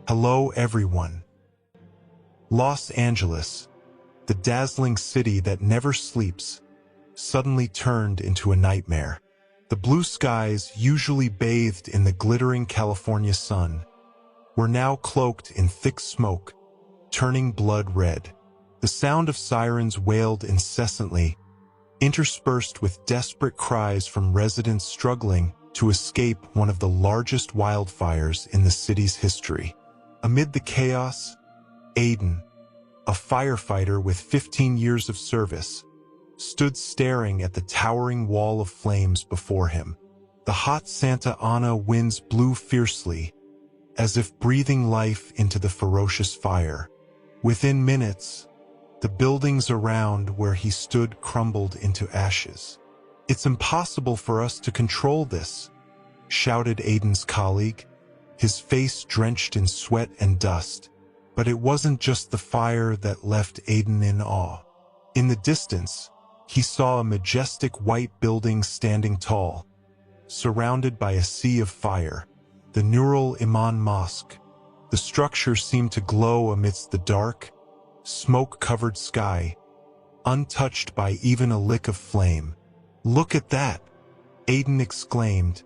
Hello everyone. Los Angeles, the dazzling city that never sleeps, suddenly turned into a nightmare. The blue skies, usually bathed in the glittering California sun, were now cloaked in thick smoke, turning blood red. The sound of sirens wailed incessantly, interspersed with desperate cries from residents struggling to escape one of the largest wildfires in the city's history. Amid the chaos, Aiden, a firefighter with 15 years of service, stood staring at the towering wall of flames before him. The hot Santa Ana winds blew fiercely, as if breathing life into the ferocious fire. Within minutes, the buildings around where he stood crumbled into ashes. "It's impossible for us to control this," shouted Aiden's colleague, his face drenched in sweat and dust. But it wasn't just the fire that left Aiden in awe. In the distance, he saw a majestic white building standing tall, surrounded by a sea of fire, the Nur Iman Mosque. The structure seemed to glow amidst the dark, smoke-covered sky, untouched by even a lick of flame. "Look at that!" Aiden exclaimed,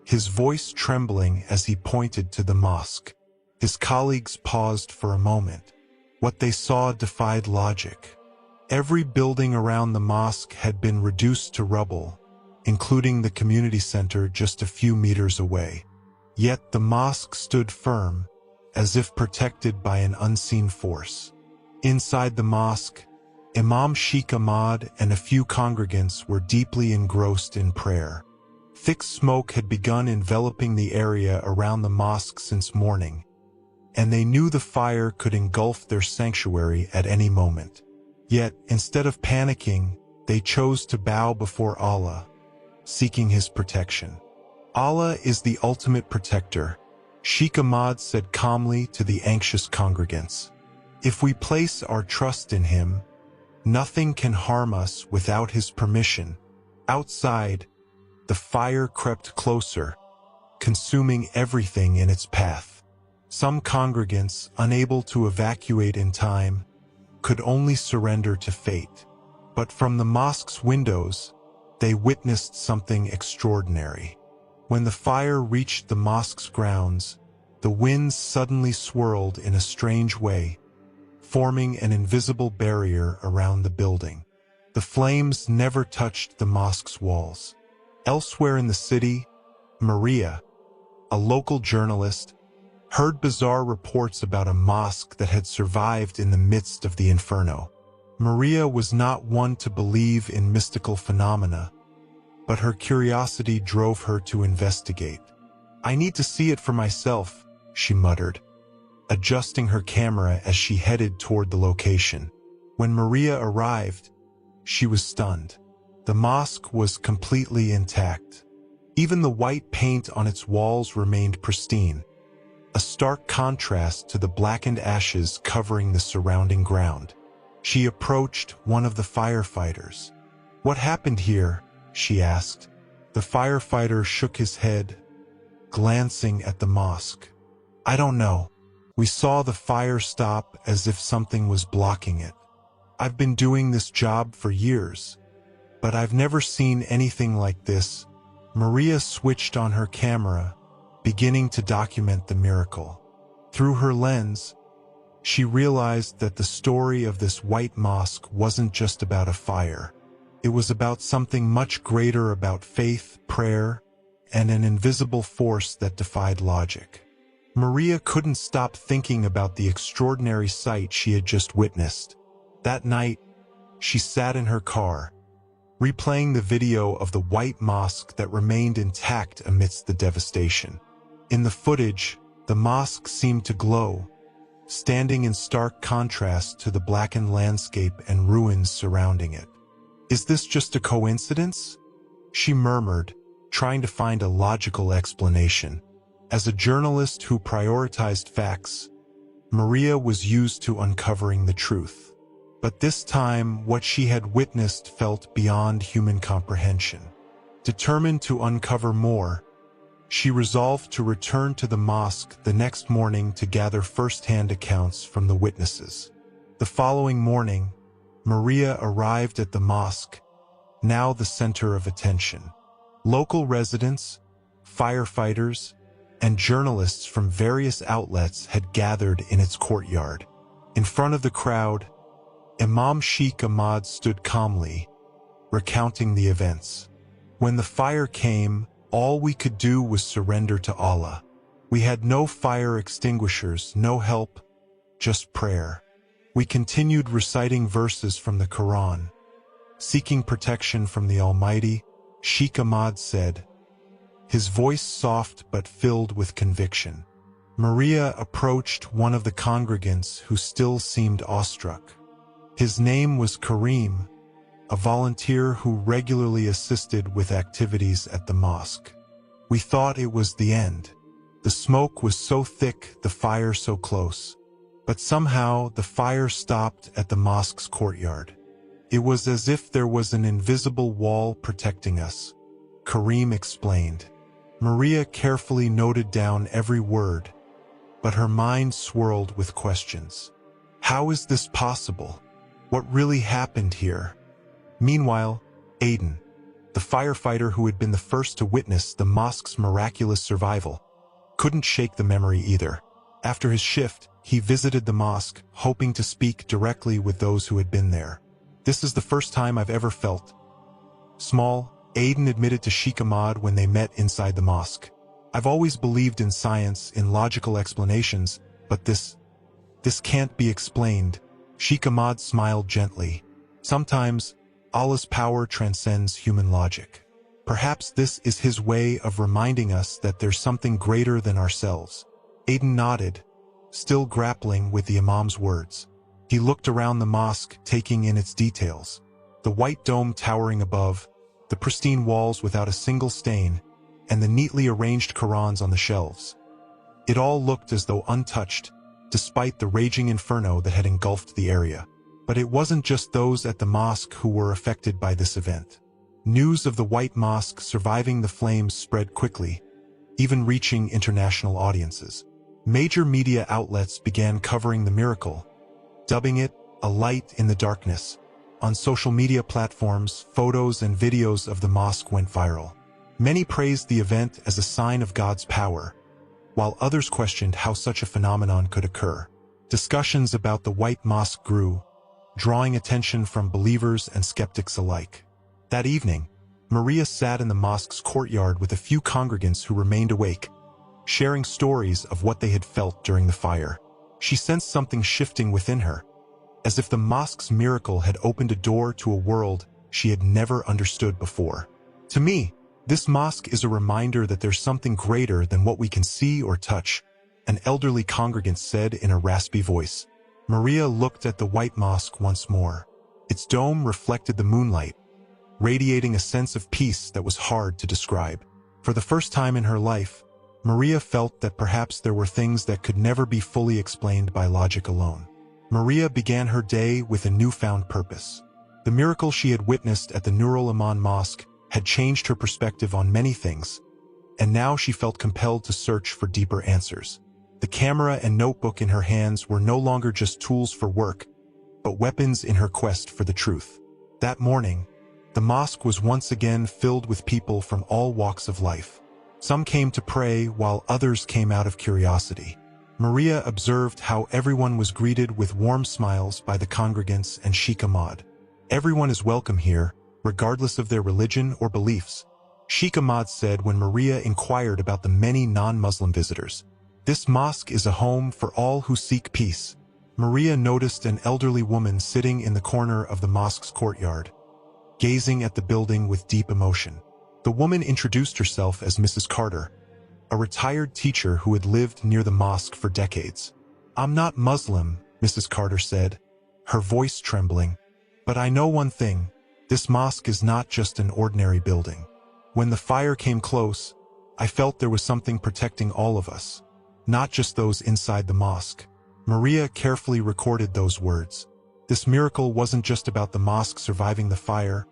his voice trembling as he pointed to the mosque. His colleagues paused for a moment. What they saw defied logic. Every building around the mosque had been reduced to rubble, including the community center just a few meters away. Yet the mosque stood firm, as if protected by an unseen force. Inside the mosque, Imam Sheikh Ahmad and a few congregants were deeply engrossed in prayer. Thick smoke had begun enveloping the area around the mosque since morning, and they knew the fire could engulf their sanctuary at any moment. Yet, instead of panicking, they chose to bow before Allah, seeking His protection. "Allah is the ultimate protector," Sheikh Ahmad said calmly to the anxious congregants. "If we place our trust in Him, nothing can harm us without His permission." Outside, the fire crept closer, consuming everything in its path. Some congregants, unable to evacuate in time, could only surrender to fate. But from the mosque's windows, they witnessed something extraordinary. When the fire reached the mosque's grounds, the winds suddenly swirled in a strange way, forming an invisible barrier around the building. The flames never touched the mosque's walls. Elsewhere in the city, Maria, a local journalist, heard bizarre reports about a mosque that had survived in the midst of the inferno. Maria was not one to believe in mystical phenomena, but her curiosity drove her to investigate. "I need to see it for myself," she muttered, adjusting her camera as she headed toward the location. When Maria arrived, she was stunned. The mosque was completely intact. Even the white paint on its walls remained pristine, a stark contrast to the blackened ashes covering the surrounding ground. She approached one of the firefighters. "What happened here?" she asked. The firefighter shook his head, glancing at the mosque. "I don't know. We saw the fire stop as if something was blocking it. I've been doing this job for years, but I've never seen anything like this." Maria switched on her camera, beginning to document the miracle. Through her lens, she realized that the story of this white mosque wasn't just about a fire. It was about something much greater, about faith, prayer, and an invisible force that defied logic. Maria couldn't stop thinking about the extraordinary sight she had just witnessed. That night, she sat in her car, replaying the video of the white mosque that remained intact amidst the devastation. In the footage, the mosque seemed to glow, standing in stark contrast to the blackened landscape and ruins surrounding it. "Is this just a coincidence?" she murmured, trying to find a logical explanation. As a journalist who prioritized facts, Maria was used to uncovering the truth. But this time, what she had witnessed felt beyond human comprehension. Determined to uncover more, She resolved to return to the mosque the next morning to gather first-hand accounts from the witnesses. The following morning, Maria arrived at the mosque, now the center of attention. Local residents, firefighters, and journalists from various outlets had gathered in its courtyard. In front of the crowd, Imam Sheikh Ahmad stood calmly, recounting the events. When the fire came, all we could do was surrender to Allah. We had no fire extinguishers, no help, just prayer. We continued reciting verses from the Quran. Seeking protection from the Almighty, Sheikh Ahmad said, his voice soft but filled with conviction. Maria approached one of the congregants who still seemed awestruck. His name was Karim, a volunteer who regularly assisted with activities at the mosque. We thought it was the end. The smoke was so thick, the fire so close. But somehow the fire stopped at the mosque's courtyard. It was as if there was an invisible wall protecting us, Karim explained. Maria carefully noted down every word, but her mind swirled with questions. How is this possible? What really happened here? Meanwhile, Aiden, the firefighter who had been the first to witness the mosque's miraculous survival, couldn't shake the memory either. After his shift, he visited the mosque, hoping to speak directly with those who had been there. This is the first time I've ever felt small, Aiden admitted to Sheikh Ahmad when they met inside the mosque. I've always believed in science, in logical explanations, but this can't be explained. Sheikh Ahmad smiled gently. Sometimes, Allah's power transcends human logic. Perhaps this is his way of reminding us that there's something greater than ourselves. Aiden nodded, still grappling with the Imam's words. He looked around the mosque, taking in its details. The white dome towering above, the pristine walls without a single stain, and the neatly arranged Qurans on the shelves. It all looked as though untouched, despite the raging inferno that had engulfed the area. But it wasn't just those at the mosque who were affected by this event. News of the White Mosque surviving the flames spread quickly, even reaching international audiences. Major media outlets began covering the miracle, dubbing it a light in the darkness. On social media platforms, photos and videos of the mosque went viral. Many praised the event as a sign of God's power, while others questioned how such a phenomenon could occur. Discussions about the White Mosque grew, drawing attention from believers and skeptics alike. That evening, Maria sat in the mosque's courtyard with a few congregants who remained awake, sharing stories of what they had felt during the fire. She sensed something shifting within her, as if the mosque's miracle had opened a door to a world she had never understood before. To me, this mosque is a reminder that there's something greater than what we can see or touch, an elderly congregant said in a raspy voice. Maria looked at the White Mosque once more. Its dome reflected the moonlight, radiating a sense of peace that was hard to describe. For the first time in her life, Maria felt that perhaps there were things that could never be fully explained by logic alone. Maria began her day with a newfound purpose. The miracle she had witnessed at the Nur al-Aman Mosque had changed her perspective on many things, and now she felt compelled to search for deeper answers. The camera and notebook in her hands were no longer just tools for work, but weapons in her quest for the truth. That morning, the mosque was once again filled with people from all walks of life. Some came to pray while others came out of curiosity. Maria observed how everyone was greeted with warm smiles by the congregants and Sheikh Ahmad. Everyone is welcome here, regardless of their religion or beliefs, Sheikh Ahmad said when Maria inquired about the many non-Muslim visitors. This mosque is a home for all who seek peace. Maria noticed an elderly woman sitting in the corner of the mosque's courtyard, gazing at the building with deep emotion. The woman introduced herself as Mrs. Carter, a retired teacher who had lived near the mosque for decades. "I'm not Muslim," Mrs. Carter said, her voice trembling. "But I know one thing, this mosque is not just an ordinary building. When the fire came close, I felt there was something protecting all of us, not just those inside the mosque." Maria carefully recorded those words. This miracle wasn't just about the mosque surviving the fire,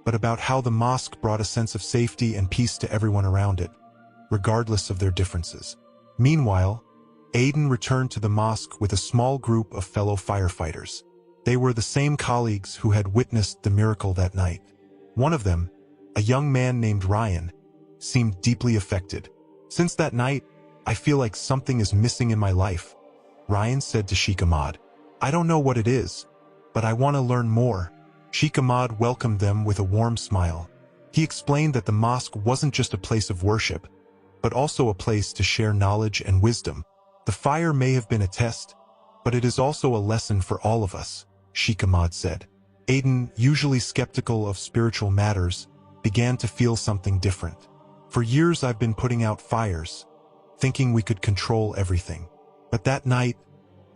but about how the mosque brought a sense of safety and peace to everyone around it. regardless of their differences. Meanwhile, Aiden returned to the mosque with a small group of fellow firefighters. They were the same colleagues who had witnessed the miracle that night. One of them, a young man named Ryan, seemed deeply affected. "Since that night, I feel like something is missing in my life," Ryan said to Sheikh Ahmad. "I don't know what it is, but I want to learn more." Sheikh Ahmad welcomed them with a warm smile. He explained that the mosque wasn't just a place of worship, but also a place to share knowledge and wisdom. "The fire may have been a test, but it is also a lesson for all of us," Sheikh Ahmad said. Aiden, usually skeptical of spiritual matters, began to feel something different. "For years I've been putting out fires, thinking we could control everything. But that night,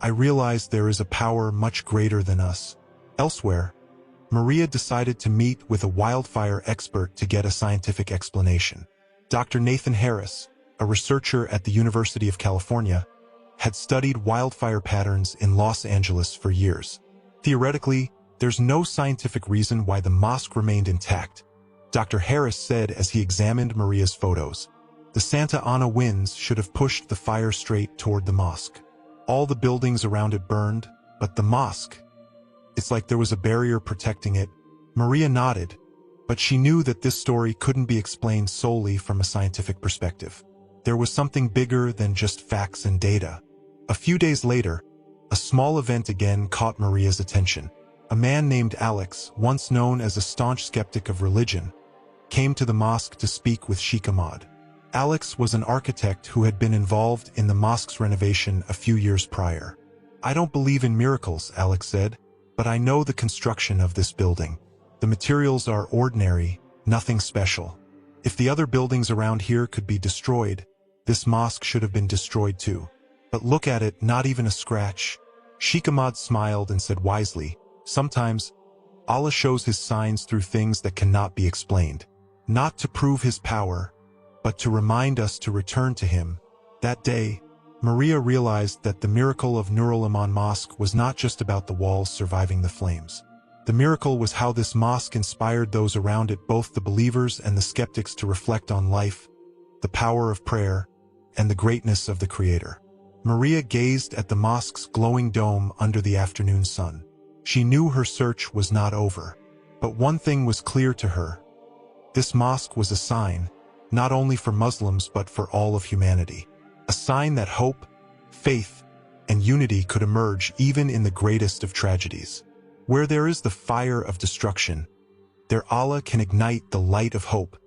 I realized there is a power much greater than us." Elsewhere, Maria decided to meet with a wildfire expert to get a scientific explanation. Dr. Nathan Harris, a researcher at the University of California, had studied wildfire patterns in Los Angeles for years. "Theoretically, there's no scientific reason why the mosque remained intact," Dr. Harris said as he examined Maria's photos. "The Santa Ana winds should have pushed the fire straight toward the mosque. All the buildings around it burned, but the mosque, it's like there was a barrier protecting it." Maria nodded, but she knew that this story couldn't be explained solely from a scientific perspective. There was something bigger than just facts and data. A few days later, a small event again caught Maria's attention. A man named Alex, once known as a staunch skeptic of religion, came to the mosque to speak with Sheikh Ahmad. Alex was an architect who had been involved in the mosque's renovation a few years prior. "I don't believe in miracles," Alex said, "but I know the construction of this building. The materials are ordinary, nothing special. If the other buildings around here could be destroyed, this mosque should have been destroyed too. But look at it, not even a scratch." Sheikh Ahmad smiled and said wisely, "Sometimes, Allah shows his signs through things that cannot be explained. Not to prove his power, but to remind us to return to him." That day, Maria realized that the miracle of Nur al-Aman Mosque was not just about the walls surviving the flames. The miracle was how this mosque inspired those around it, both the believers and the skeptics, to reflect on life, the power of prayer, and the greatness of the Creator. Maria gazed at the mosque's glowing dome under the afternoon sun. She knew her search was not over. But one thing was clear to her. This mosque was a sign, not only for Muslims but for all of humanity. A sign that hope, faith, and unity could emerge even in the greatest of tragedies. Where there is the fire of destruction, there Allah can ignite the light of hope.